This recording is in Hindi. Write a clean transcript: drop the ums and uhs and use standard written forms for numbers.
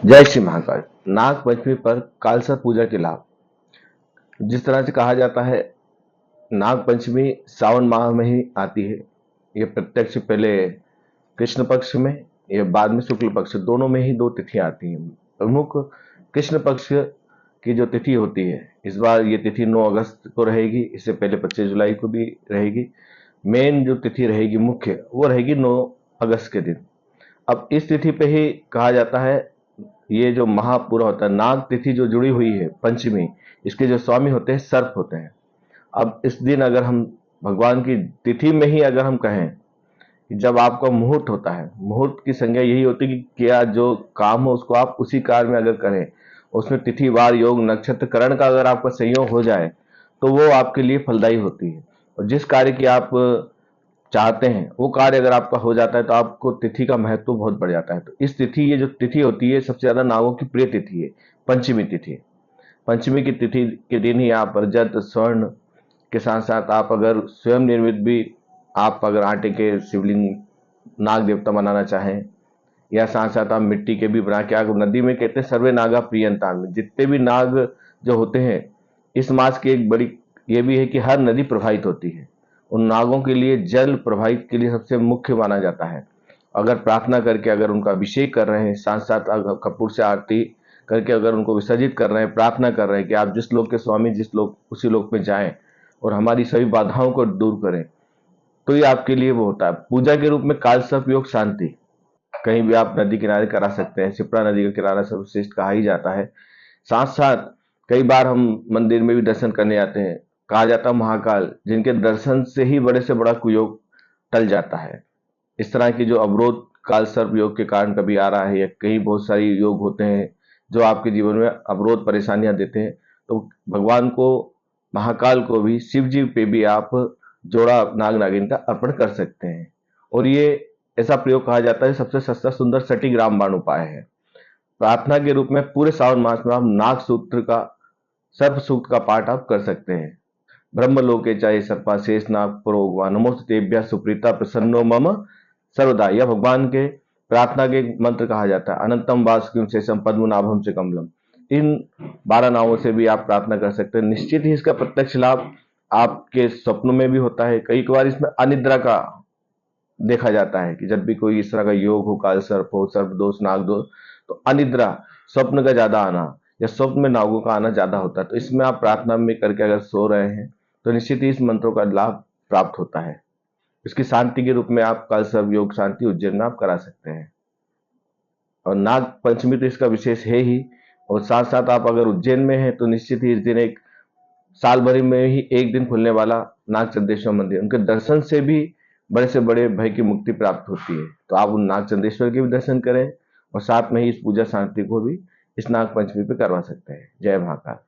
जय श्री महाकाल। नाग पंचमी पर कालसर पूजा के लाभ। जिस तरह से कहा जाता है, नाग पंचमी सावन माह में ही आती है। ये प्रत्यक्ष पहले कृष्ण पक्ष में, ये बाद में शुक्ल पक्ष, दोनों में ही दो तिथियां आती हैं। प्रमुख कृष्ण पक्ष की जो तिथि होती है, इस बार ये तिथि 9 अगस्त को रहेगी। इससे पहले 25 जुलाई को भी रहेगी। मेन जो तिथि रहेगी मुख्य, वो रहेगी 9 अगस्त के दिन। अब इस तिथि पे ही कहा जाता है, ये जो महापूरा होता है, नाग तिथि जो जुड़ी हुई है पंचमी, इसके जो स्वामी होते हैं सर्प होते हैं। अब इस दिन अगर हम भगवान की तिथि में ही अगर हम कहें कि जब आपका मुहूर्त होता है, मुहूर्त की संज्ञा यही होती है कि क्या जो काम हो उसको आप उसी कार्य में अगर करें, उसमें तिथि वार योग नक्षत्र करण का अगर आपका संयोग हो जाए तो वो आपके लिए फलदायी होती है। और जिस कार्य की आप चाहते हैं वो कार्य अगर आपका हो जाता है तो आपको तिथि का महत्व बहुत बढ़ जाता है। तो इस तिथि, ये जो तिथि होती है सबसे ज्यादा नागों की प्रिय तिथि है, पंचमी तिथि। पंचमी की तिथि के दिन ही आप रजत स्वर्ण के साथ साथ आप अगर स्वयं निर्मित भी, आप अगर आटे के शिवलिंग नाग देवता बनाना चाहें, या साथ साथ आप मिट्टी के भी बना के, आप नदी में कहते हैं सर्वे नागा प्रियंता में, जितने भी नाग जो होते हैं, इस मास की एक बड़ी ये भी है कि हर नदी प्रभावित होती है। उन नागों के लिए जल प्रभावित के लिए सबसे मुख्य माना जाता है। अगर प्रार्थना करके अगर उनका अभिषेक कर रहे हैं, साथ साथ अगर कपूर से आरती करके अगर उनको विसर्जित कर रहे हैं, प्रार्थना कर रहे हैं कि आप जिस लोक के स्वामी, जिस लोक उसी लोक में जाएं और हमारी सभी बाधाओं को दूर करें, तो ये आपके लिए वो होता है। पूजा के रूप में काल सर्प योग शांति कहीं भी आप नदी किनारे करा सकते हैं। शिप्रा नदी का किनारा सर्वश्रेष्ठ कहा ही जाता है। साथ साथ कई बार हम मंदिर में भी दर्शन करने जाते हैं। कहा जाता है महाकाल जिनके दर्शन से ही बड़े से बड़ा कुयोग टल जाता है। इस तरह की जो अवरोध काल सर्प योग के कारण कभी आ रहा है, या कहीं बहुत सारी योग होते हैं जो आपके जीवन में अवरोध परेशानियां देते हैं, तो भगवान को, महाकाल को भी, शिव जी पे भी आप जोड़ा नाग नागिन का अर्पण कर सकते हैं। और ये ऐसा प्रयोग कहा जाता है सबसे सस्ता सुंदर सटीक रामबाण उपाय है। प्रार्थना के रूप में पूरे सावन मास में आप नाग सूत्र का, सर्प सूक्त का पाठ आप कर सकते हैं। ब्रह्म लोके चाहे सर्पा शेष नाग प्रोगवा नमोस्तेभ्य सुप्रीता प्रसन्नो मम सर्वदा, यह भगवान के प्रार्थना के मंत्र कहा जाता है। अनंतम वासुकिम शेषम पद्मनाभम से कमलम, इन 12 नामों से भी आप प्रार्थना कर सकते हैं। निश्चित ही इसका प्रत्यक्ष लाभ आपके स्वप्नों में भी होता है। कई बार इसमें अनिद्रा का देखा जाता है कि जब भी कोई इस तरह का योग हो, काल सर्प हो, सर्प दोष, नाग दोष, तो अनिद्रा, स्वप्न का ज्यादा आना, या स्वप्न में नागों का आना ज्यादा होता है। तो इसमें आप प्रार्थना में करके अगर सो रहे हैं तो निश्चित ही इस मंत्रों का लाभ प्राप्त होता है। इसकी शांति के रूप में आप काल सर्प योग शांति उज्जैन में आप करा सकते हैं। और नाग पंचमी तो इसका विशेष है ही। और साथ साथ आप अगर उज्जैन में हैं तो निश्चित ही इस दिन एक साल भर में ही एक दिन खुलने वाला नाग चंदेश्वर मंदिर, उनके दर्शन से भी बड़े से बड़े भय की मुक्ति प्राप्त होती है। तो आप उन नाग चंदेश्वर के भी दर्शन करें और साथ में ही इस पूजा शांति को भी इस नाग पंचमी पे करवा सकते हैं। जय महाकाल।